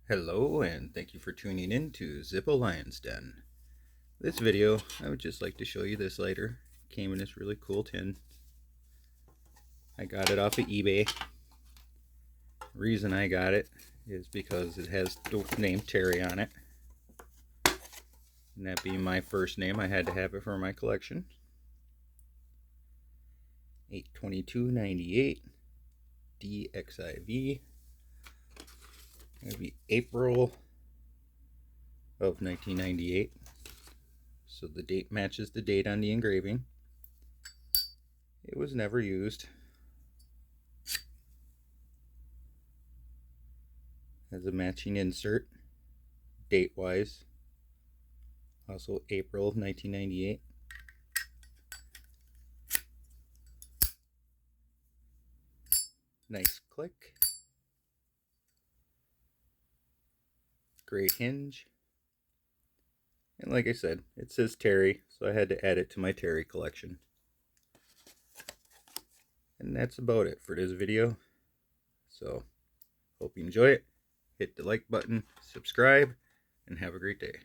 Hello and thank you for tuning in to Zippo Lion's Den. This video, I would just like to show you this lighter. It came in this really cool tin. I got it off of eBay. Reason I got it is because it has the name Terry on it. And that being my first name, I had to have it for my collection. 8/22/98 DXIV. It'll be April of 1998. So the date matches the date on the engraving. It was never used. Has a matching insert, date-wise. Also April of 1998. Nice click. Great hinge. And like I said, it says Terry, so I had to add it to my Terry collection. And that's about it for this video. So, hope you enjoy it. Hit the like button, subscribe, and have a great day.